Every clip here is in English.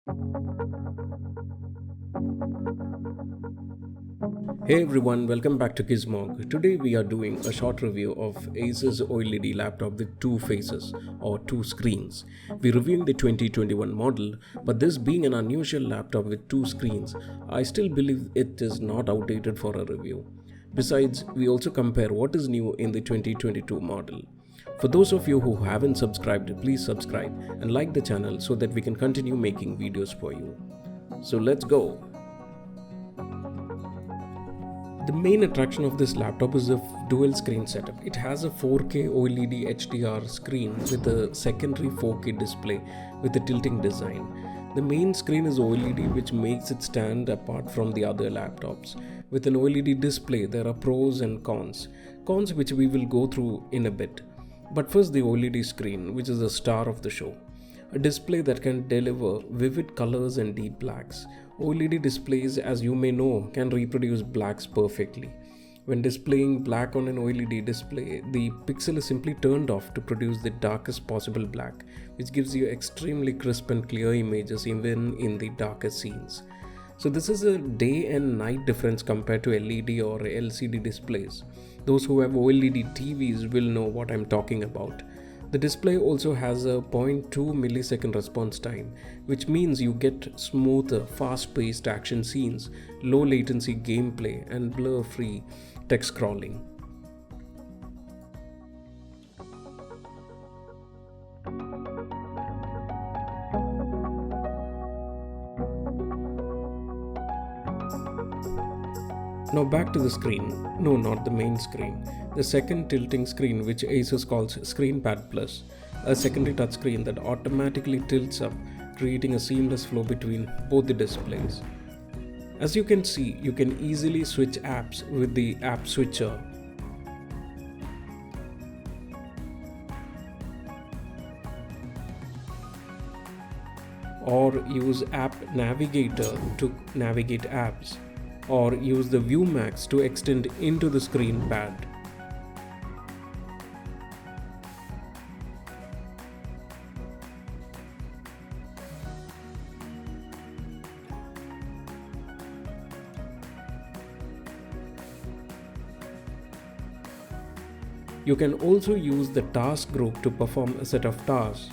Hey everyone, welcome back to Gizmonk. Today we are doing a short review of Asus OLED laptop with two faces or two screens. We're reviewing the 2021 model, but this being an unusual laptop with two screens, I still believe it is not outdated for a review. Besides, we also compare what is new in the 2022 model. For those of you who haven't subscribed, please subscribe and like the channel so that we can continue making videos for you. So let's go. The main attraction of this laptop is the dual screen setup. It has a 4K OLED HDR screen with a secondary 4K display with a tilting design. The main screen is OLED, which makes it stand apart from the other laptops. With an OLED display, there are pros and cons. Cons which we will go through in a bit. But first, the OLED screen, which is the star of the show. A display that can deliver vivid colors and deep blacks. OLED displays, as you may know, can reproduce blacks perfectly. When displaying black on an OLED display, the pixel is simply turned off to produce the darkest possible black, which gives you extremely crisp and clear images even in the darkest scenes. So this is a day and night difference compared to LED or LCD displays. Those who have OLED TVs will know what I'm talking about. The display also has a zero point 0.2 millisecond response time, which means you get smoother, fast-paced action scenes, low latency gameplay, and blur-free text scrolling. Now back to the screen. No, not the main screen. The second tilting screen, which Asus calls ScreenPad Plus, a secondary touchscreen that automatically tilts up, creating a seamless flow between both the displays. As you can see, you can easily switch apps with the app switcher. Or use App Navigator to navigate apps, or use the View Max to extend into the screen pad. You can also use the task group to perform a set of tasks.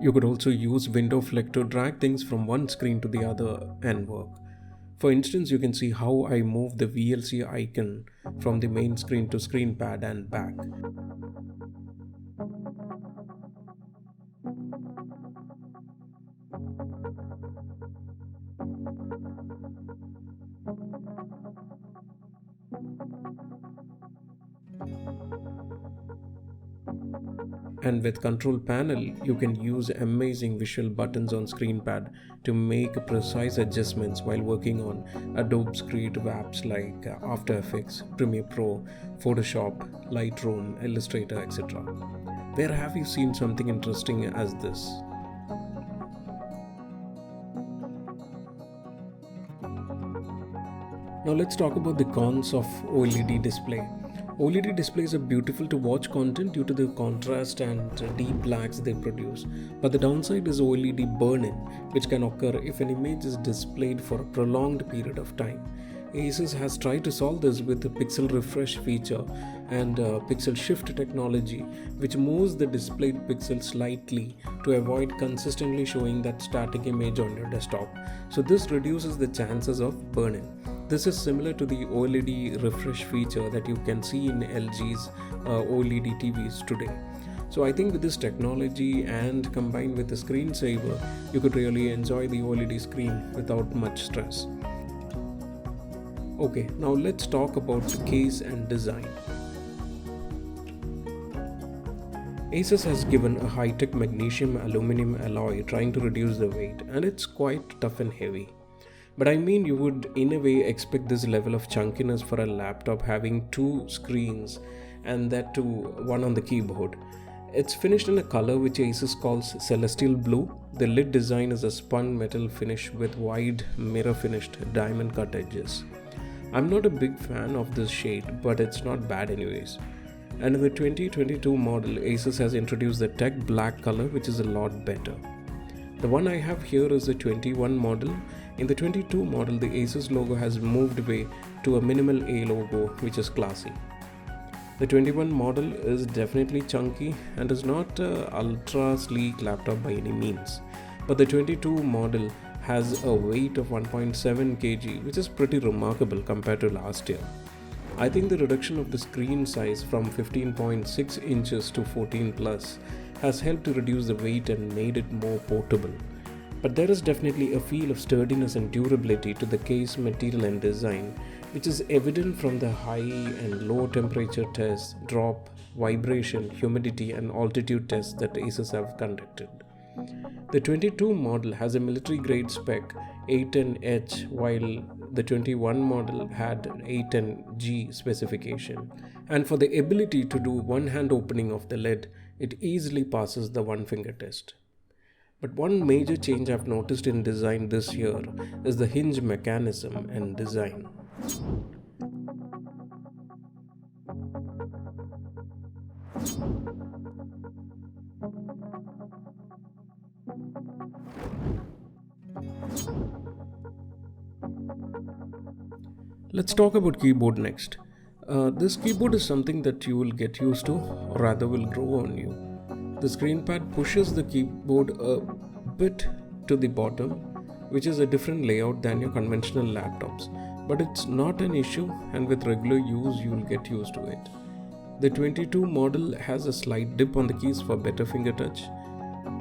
You could also use window flick to drag things from one screen to the other and work. For instance, you can see how I move the VLC icon from the main screen to screen pad and back. And with control panel, you can use amazing visual buttons on screen pad to make precise adjustments while working on Adobe's creative apps like After Effects, Premiere Pro, Photoshop, Lightroom, Illustrator, etc. Where have you seen something interesting as this? Now let's talk about the cons of OLED display. OLED displays are beautiful to watch content due to the contrast and deep blacks they produce, but the downside is OLED burn-in, which can occur if an image is displayed for a prolonged period of time. Asus has tried to solve this with the pixel refresh feature and pixel shift technology, which moves the displayed pixel slightly to avoid consistently showing that static image on your desktop. So this reduces the chances of burn-in. This is similar to the OLED refresh feature that you can see in LG's OLED TVs today. So I think with this technology and combined with the screensaver, you could really enjoy the OLED screen without much stress. Okay, now let's talk about the case and design. Asus has given a high-tech magnesium aluminum alloy trying to reduce the weight, and it's quite tough and heavy. But I mean, you would in a way expect this level of chunkiness for a laptop having two screens and that too one on the keyboard. It's finished in a color which Asus calls Celestial Blue. The lid design is a spun metal finish with wide mirror finished diamond cut edges. I'm not a big fan of this shade, but it's not bad anyways. And in the 2022 model, Asus has introduced the tech black color, which is a lot better. The one I have here is the 21 model. In the 22 model, the Asus logo has moved away to a minimal A logo, which is classy. The 21 model is definitely chunky and is not an ultra sleek laptop by any means. But the 22 model has a weight of 1.7 kg, which is pretty remarkable compared to last year. I think the reduction of the screen size from 15.6 inches to 14 plus has helped to reduce the weight and made it more portable. But there is definitely a feel of sturdiness and durability to the case material and design, which is evident from the high and low temperature tests, drop, vibration, humidity and altitude tests that Asus have conducted. The 22 model has a military grade spec 810H, while the 21 model had 810G specification. And for the ability to do one hand opening of the lid, it easily passes the one finger test. But one major change I've noticed in design this year is the hinge mechanism and design. Let's talk about keyboard next. This keyboard is something that you will get used to, or rather will grow on you. The screen pad pushes the keyboard a bit to the bottom, which is a different layout than your conventional laptops. But it's not an issue, and with regular use you will get used to it. The 22 model has a slight dip on the keys for better finger touch,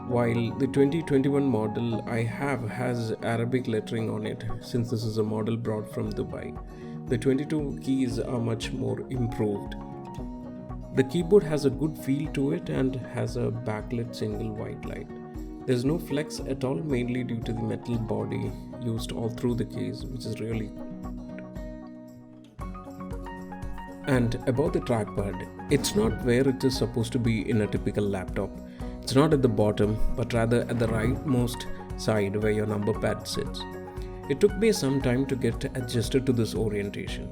while the 2021 model I have has Arabic lettering on it, since this is a model brought from Dubai. The 22 keys are much more improved. The keyboard has a good feel to it and has a backlit single white light. There's no flex at all, mainly due to the metal body used all through the case, which is really good. And about the trackpad, it's not where it is supposed to be in a typical laptop. It's not at the bottom, but rather at the rightmost side where your number pad sits. It took me some time to get adjusted to this orientation.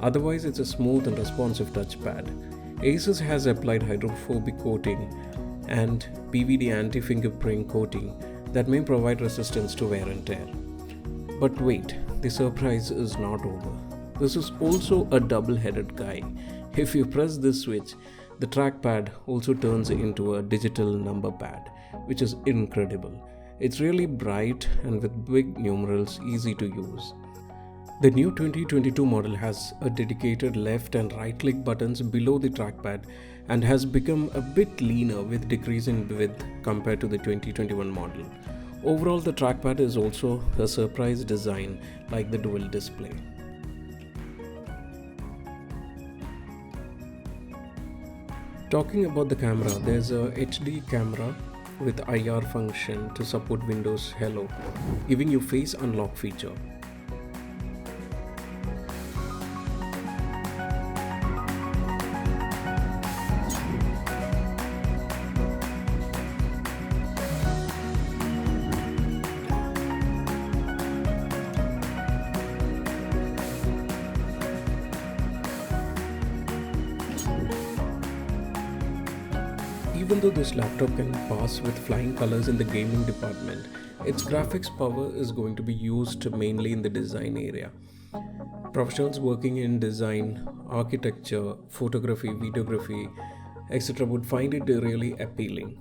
Otherwise, it's a smooth and responsive touchpad. Asus has applied hydrophobic coating and PVD anti-fingerprint coating that may provide resistance to wear and tear. But wait, the surprise is not over. This is also a double-headed guy. If you press this switch, the trackpad also turns into a digital number pad, which is incredible. It's really bright and with big numerals, easy to use. The new 2022 model has a dedicated left and right click buttons below the trackpad and has become a bit leaner with decreasing width compared to the 2021 model. Overall, the trackpad is also a surprise design like the dual display. Talking about the camera, there's a HD camera with IR function to support Windows Hello, giving you face unlock feature. Even though this laptop can pass with flying colors in the gaming department, its graphics power is going to be used mainly in the design area. Professionals working in design, architecture, photography, videography, etc. would find it really appealing.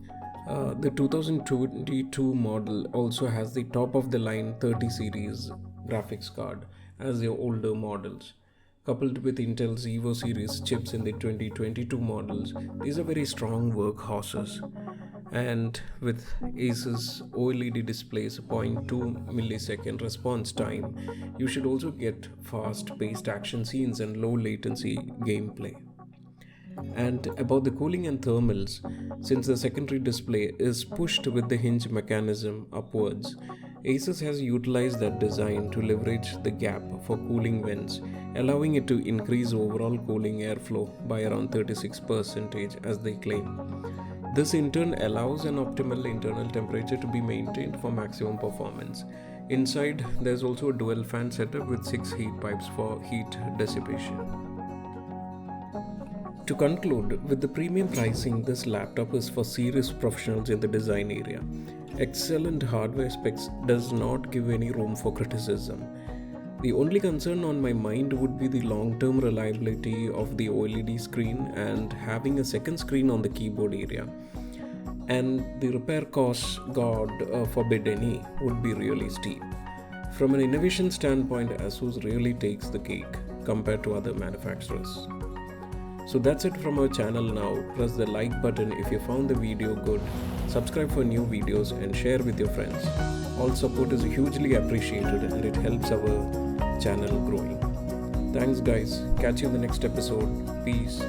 The 2022 model also has the top of the line 30 series graphics card as your older models. Coupled with Intel's Evo series chips in the 2022 models, these are very strong workhorses. And with Asus OLED displays 0.2 millisecond response time, you should also get fast-paced action scenes and low latency gameplay. And about the cooling and thermals, since the secondary display is pushed with the hinge mechanism upwards, Asus has utilized that design to leverage the gap for cooling vents, allowing it to increase overall cooling airflow by around 36% as they claim. This in turn allows an optimal internal temperature to be maintained for maximum performance. Inside, there's also a dual fan setup with 6 heat pipes for heat dissipation. To conclude, with the premium pricing, this laptop is for serious professionals in the design area. Excellent hardware specs does not give any room for criticism. The only concern on my mind would be the long-term reliability of the OLED screen and having a second screen on the keyboard area. And the repair costs, God forbid any, would be really steep. From an innovation standpoint, Asus really takes the cake compared to other manufacturers. So that's it from our channel now. Press the like button if you found the video good, subscribe for new videos and share with your friends. All support is hugely appreciated and it helps our channel growing. Thanks guys, catch you in the next episode. Peace.